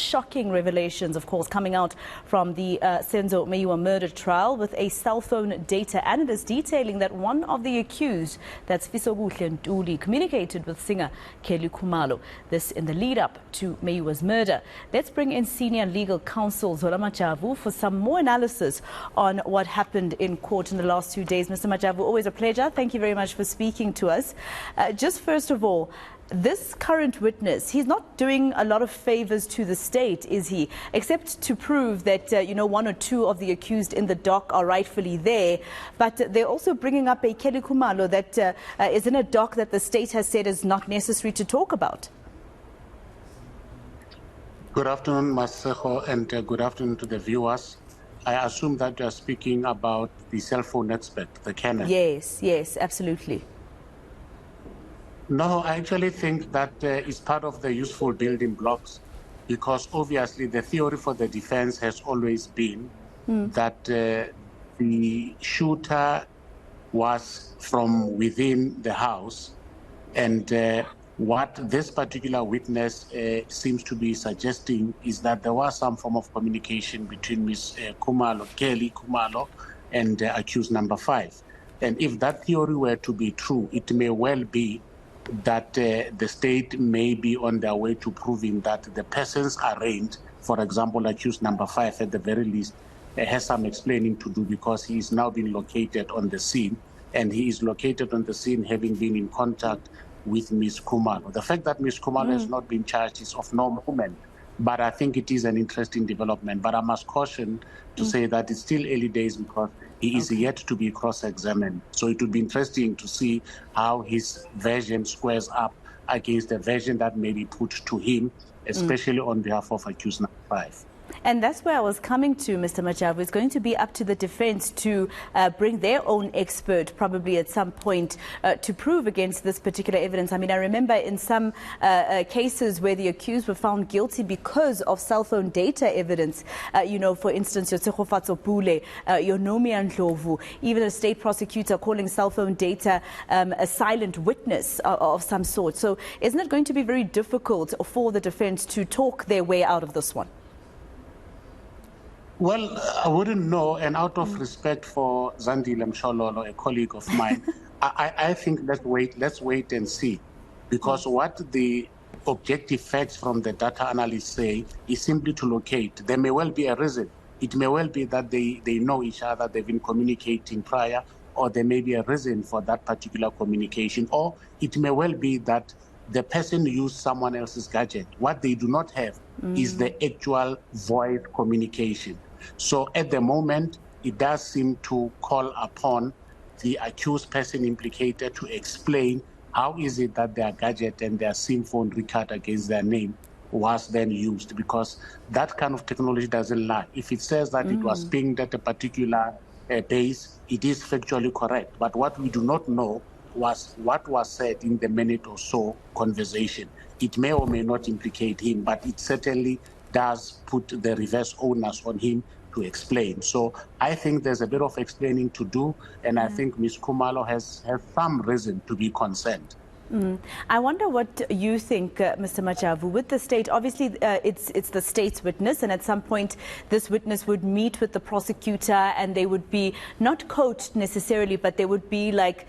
shocking revelations, of course, coming out from the Meyiwa murder trial, with a cell phone data analyst detailing that one of the accused, that's Fisokuhle Ntuli, communicated with singer Kelly Khumalo. This in the lead-up to Meyiwa's murder. Let's bring in senior legal counsel Zola Majavu for some more analysis on what happened in court in the last 2 days. Mr. Majavu, always a pleasure. Thank you very much for speaking to us. Just first of all, this current witness, he's not doing a lot of favors to the state, is he? Except to prove that, one or two of the accused in the dock are rightfully there. But they're also bringing up a Kelly Khumalo that is in a dock that the state has said is not necessary to talk about. Good afternoon, Masejo, and good afternoon to the viewers. I assume that you are speaking about the cell phone expert, the Canon. Yes, absolutely. No, I actually think that is part of the useful building blocks, because obviously the theory for the defense has always been that the shooter was from within the house, and what this particular witness seems to be suggesting is that there was some form of communication between Ms. Khumalo, Kelly Khumalo, and accused number 5. And if that theory were to be true, it may well be that the state may be on their way to proving that the persons arraigned, for example, accused number 5 at the very least, has some explaining to do, because he is now being located on the scene, and he is located on the scene having been in contact with Ms. Khumalo. The fact that Ms. Khumalo has not been charged is of no moment, but I think it is an interesting development. But I must caution to say that it's still early days, because he is yet to be cross-examined. So it would be interesting to see how his version squares up against the version that may be put to him, especially on behalf of accused number 5. And that's where I was coming to, Mr. Majavu. It's going to be up to the defense to bring their own expert, probably at some point, to prove against this particular evidence. I mean, I remember in some cases where the accused were found guilty because of cell phone data evidence, for instance, your Fisokuhle Ntuli, your Ndlovu, even a state prosecutor calling cell phone data a silent witness of some sort. So isn't it going to be very difficult for the defense to talk their way out of this one? Well, I wouldn't know, and out of respect for Zandile Mshololo, a colleague of mine, I think let's wait and see, because what the objective facts from the data analysts say is simply to locate. There may well be a reason. It may well be that they know each other, they've been communicating prior, or there may be a reason for that particular communication, or it may well be that the person used someone else's gadget. What they do not have is the actual voice communication. So at the moment, it does seem to call upon the accused person implicated to explain how is it that their gadget and their SIM phone record against their name was then used, because that kind of technology doesn't lie. If it says that it was pinged at a particular base, it is factually correct. But what we do not know was what was said in the minute or so conversation. It may or may not implicate him, but it certainly does put the reverse onus on him to explain. So I think there's a bit of explaining to do, and I think Ms. Khumalo has some reason to be concerned. I wonder what you think, Mr. Majavu, with the state. Obviously, it's the state's witness, and at some point this witness would meet with the prosecutor, and they would be not coached necessarily, but there would be like,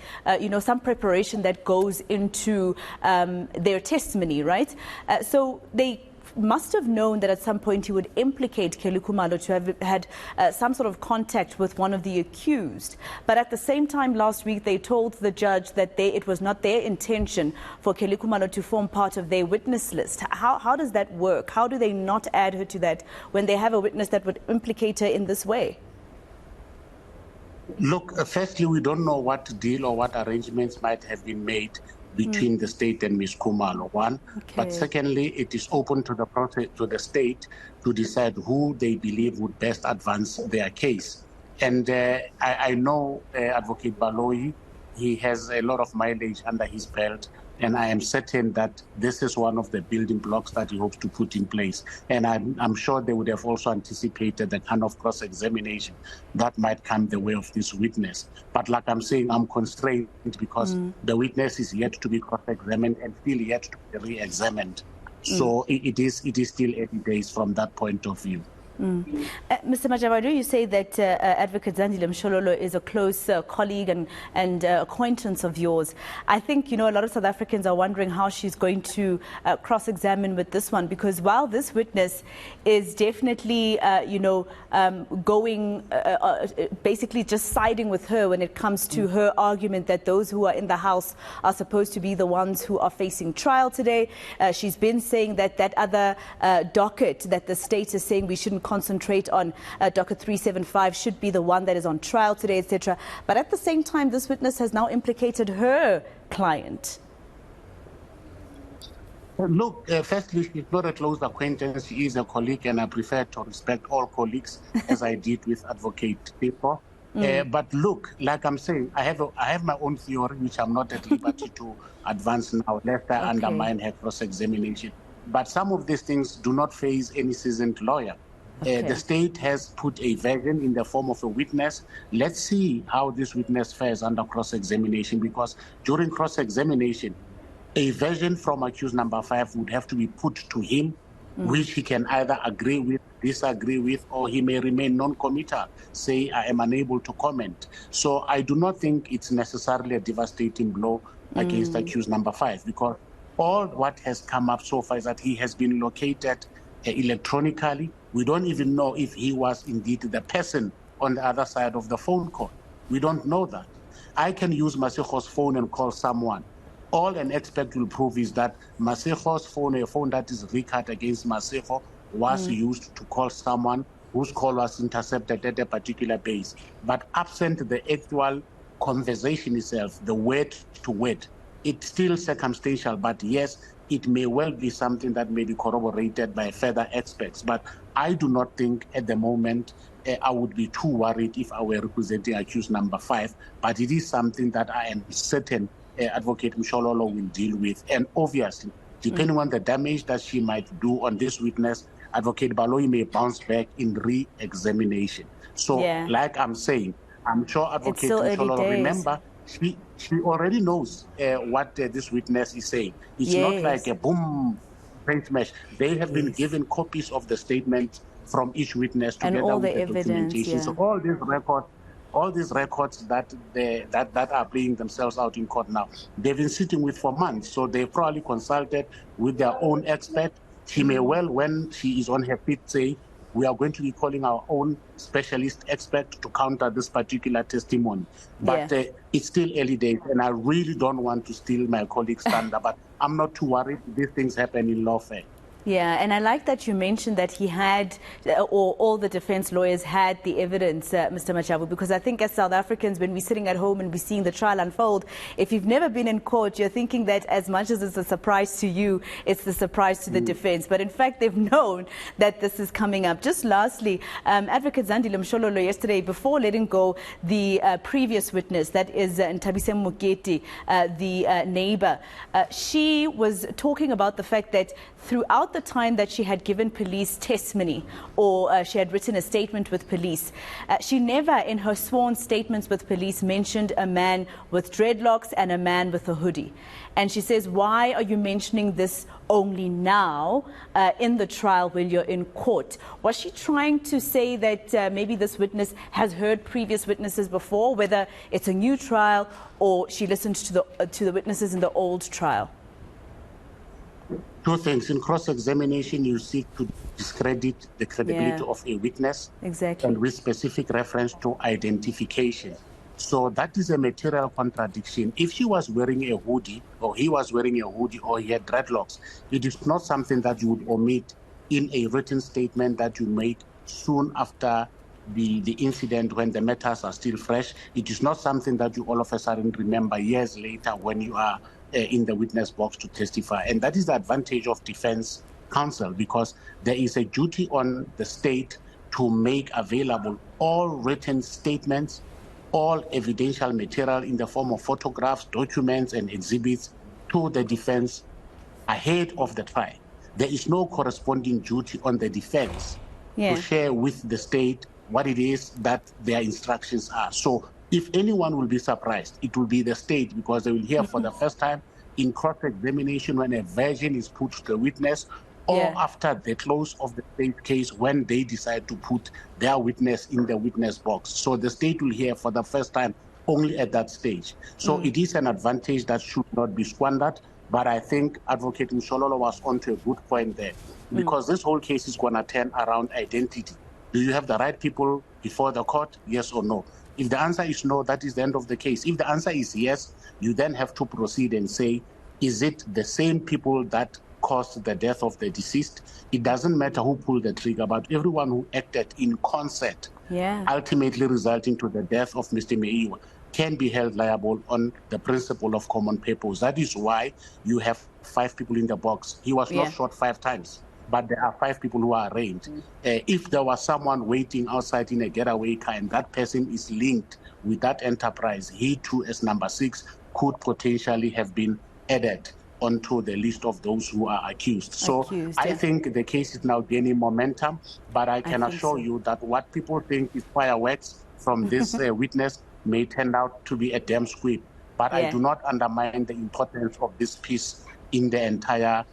some preparation that goes into their testimony, right? So they must have known that at some point he would implicate Kelly Khumalo to have had some sort of contact with one of the accused. But at the same time, last week, they told the judge that it was not their intention for Kelly Khumalo to form part of their witness list. How does that work? How do they not add her to that when they have a witness that would implicate her in this way? Look, firstly, we don't know what deal or what arrangements might have been made between the state and Ms. Khumalo, one. Okay. But secondly, it is open to the process, to the state to decide who they believe would best advance their case. And I know Advocate Baloyi, he has a lot of mileage under his belt, and I am certain that this is one of the building blocks that he hopes to put in place. And I'm sure they would have also anticipated the kind of cross-examination that might come the way of this witness. But like I'm saying, I'm constrained because the witness is yet to be cross-examined and still yet to be re-examined. So it is still early days from that point of view. Mr. Majavu, I know you say that Advocate Zandile Mshololo is a close colleague and acquaintance of yours. I think, a lot of South Africans are wondering how she's going to cross-examine with this one, because while this witness is definitely, going, basically just siding with her when it comes to her argument that those who are in the house are supposed to be the ones who are facing trial today. She's been saying that other docket that the state is saying we shouldn't concentrate on, docket 375, should be the one that is on trial today, etc. But at the same time, this witness has now implicated her client. Look, firstly, she's not a close acquaintance. She is a colleague, and I prefer to respect all colleagues, as I did with Advocate People. But look, like I'm saying, I have my own theory, which I'm not at liberty to advance now, lest I undermine her cross-examination. But some of these things do not faze any seasoned lawyer. The state has put a version in the form of a witness. Let's see how this witness fares under cross-examination, because during cross-examination, a version from accused number 5 would have to be put to him, which he can either agree with, disagree with, or he may remain non-committal, say, I am unable to comment. So I do not think it's necessarily a devastating blow against accused number 5, because all what has come up so far is that he has been located electronically. We don't even know if he was indeed the person on the other side of the phone call. We don't know that. I can use Masego's phone and call someone. All an expert will prove is that Masego's phone, a phone that is recorded against Masego, was used to call someone whose call was intercepted at a particular base. But absent the actual conversation itself, the word to word, it's still circumstantial. But yes, it may well be something that may be corroborated by further experts. But I do not think at the moment I would be too worried if I were representing accused number 5. But it is something that I am certain Advocate Mshololo will deal with. And obviously, depending on the damage that she might do on this witness, Advocate Baloyi may bounce back in re-examination. So, like I'm saying, I'm sure Advocate Mshololo, remember, she already knows what this witness is saying. It's not like a boom, paint mesh. They have been given copies of the statement from each witness together and all with the documentation. So all these records that are playing themselves out in court now, they've been sitting with for months. So they probably consulted with their own expert. She may well, when she is on her feet, say, we are going to be calling our own specialist expert to counter this particular testimony. But it's still early days, and I really don't want to steal my colleague's thunder, but I'm not too worried. These things happen in lawfare. Yeah, and I like that you mentioned that he had, or all the defense lawyers had the evidence, Mr. Majavu, because I think as South Africans, when we're sitting at home and we're seeing the trial unfold, if you've never been in court, you're thinking that as much as it's a surprise to you, it's the surprise to the defense. But in fact, they've known that this is coming up. Just lastly, Advocate Zandile Mshololo yesterday, before letting go the previous witness, that is Ntabise Moketi, the neighbor, she was talking about the fact that throughout the time that she had given police testimony, or she had written a statement with police, she never in her sworn statements with police mentioned a man with dreadlocks and a man with a hoodie. And she says, why are you mentioning this only now in the trial when you're in court? Was she trying to say that maybe this witness has heard previous witnesses before, whether it's a new trial or she listened to the witnesses in the old trial? Two things. In cross-examination, you seek to discredit the credibility of a witness, and with specific reference to identification. So that is a material contradiction. If she was wearing a hoodie, or he was wearing a hoodie, or he had dreadlocks, it is not something that you would omit in a written statement that you make soon after the incident, when the matters are still fresh. It is not something that you all of a sudden remember years later when you are in the witness box to testify. And that is the advantage of defense counsel, because there is a duty on the state to make available all written statements, all evidential material in the form of photographs, documents, and exhibits to the defense ahead of the trial. There is no corresponding duty on the defense to share with the state what it is that their instructions are. So if anyone will be surprised, it will be the state, because they will hear for the first time in cross-examination when a version is put to the witness or Yeah. after the close of the state case when they decide to put their witness in the witness box. So the state will hear for the first time only at that stage. So it is an advantage that should not be squandered. But I think Advocate Mshololo was onto a good point there, because this whole case is going to turn around identity. Do you have the right people before the court? Yes or no? If the answer is no, that is the end of the case. If the answer is yes, you then have to proceed and say, is it the same people that caused the death of the deceased? It doesn't matter who pulled the trigger, but everyone who acted in concert, ultimately resulting to the death of Mr. Meyiwa, can be held liable on the principle of common purpose. That is why you have 5 people in the box. He was not shot 5 times, but there are 5 people who are arraigned. If there was someone waiting outside in a getaway car and that person is linked with that enterprise, he too, as number 6, could potentially have been added onto the list of those who are accused. So I think the case is now gaining momentum, but I can assure you that what people think is fireworks from this witness may turn out to be a damn squib. But I do not undermine the importance of this piece in the entire,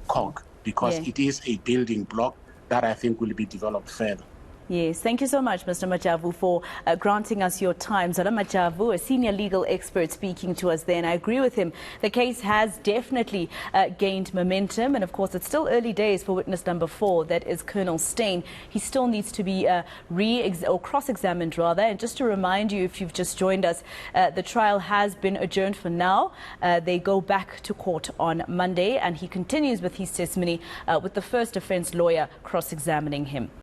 cog, because it is a building block that I think will be developed further. Yes, thank you so much, Mr. Majavu, for granting us your time. Zola Majavu, a senior legal expert, speaking to us there, and I agree with him. The case has definitely gained momentum, and of course it's still early days for witness number 4, that is Colonel Steyn. He still needs to be cross-examined rather. And just to remind you, if you've just joined us, the trial has been adjourned for now. They go back to court on Monday, and he continues with his testimony with the first defense lawyer cross-examining him.